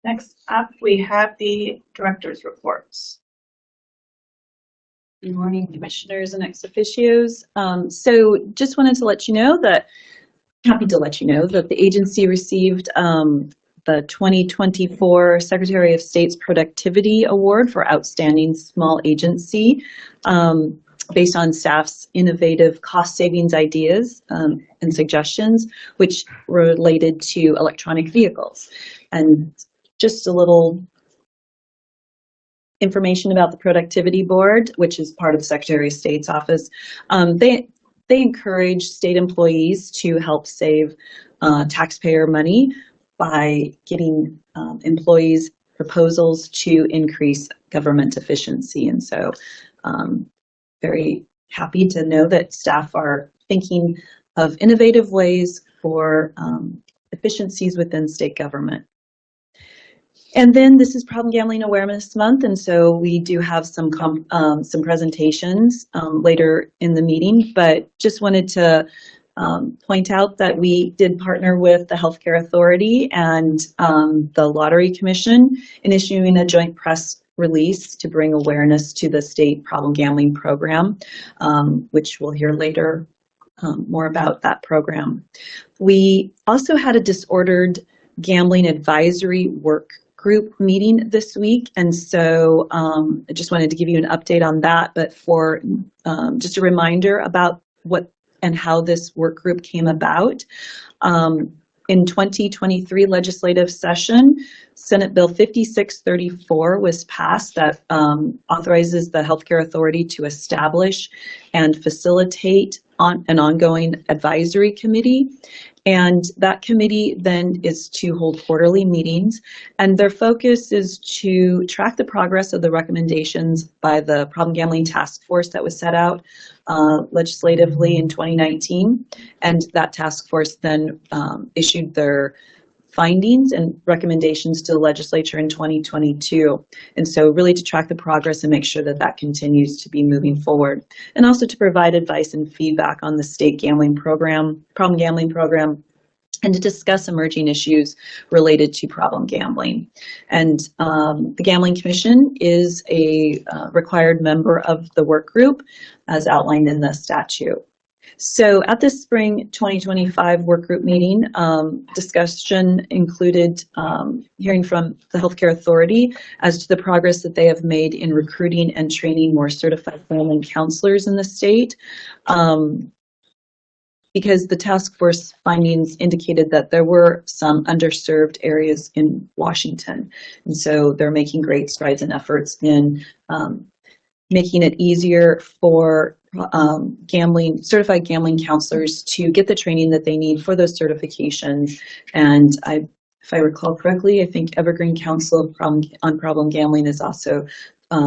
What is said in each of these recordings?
Next up, we have the director's reports. Good morning, commissioners and ex officios. So just wanted to let you know that, happy to let you know that the agency received the 2024 Secretary of State's Productivity Award for Outstanding Small Agency based on staff's innovative cost savings ideas and suggestions, which related to electronic vehicles. And just a little information about the Productivity Board, which is part of the Secretary of State's office. They encourage state employees to help save taxpayer money by getting employees proposals to increase government efficiency. And so very happy to know that staff are thinking of innovative ways for efficiencies within state government. And then this is Problem Gambling Awareness Month, and so we do have some presentations later in the meeting, but just wanted to point out that we did partner with the Healthcare Authority and the Lottery Commission in issuing a joint press release to bring awareness to the state problem gambling program, which we'll hear later more about that program. We also had a disordered gambling advisory work group meeting this week, and so I just wanted to give you an update on that, but for just a reminder about what and how this work group came about. In 2023 legislative session, Senate Bill 5634 was passed that authorizes the Healthcare Authority to establish and facilitate an ongoing advisory committee. And that committee then is to hold quarterly meetings, and their focus is to track the progress of the recommendations by the Problem Gambling Task Force that was set out legislatively in 2019. And that task force then issued their findings and recommendations to the legislature in 2022. And so really to track the progress and make sure that that continues to be moving forward. And also to provide advice and feedback on the state gambling program, problem gambling program, and to discuss emerging issues related to problem gambling. And the Gambling Commission is a required member of the work group as outlined in the statute. So at this spring 2025 work group meeting, discussion included hearing from the Healthcare Authority as to the progress that they have made in recruiting and training more certified gambling counselors in the state. Because the task force findings indicated that there were some underserved areas in Washington. And so they're making great strides and efforts in making it easier for certified gambling counselors to get the training that they need for those certifications. And if I recall correctly, I think Evergreen Council on Problem Gambling is also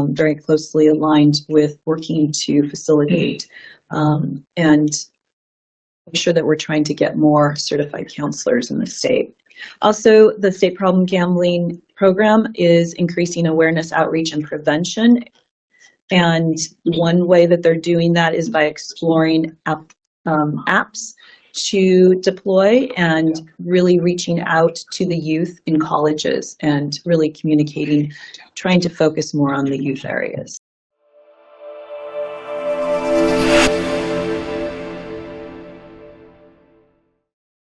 very closely aligned with working to facilitate and make sure that we're trying to get more certified counselors in the state. Also, the state problem gambling program is increasing awareness, outreach, and prevention. And one way that they're doing that is by exploring apps to deploy and really reaching out to the youth in colleges and really communicating, trying to focus more on the youth areas.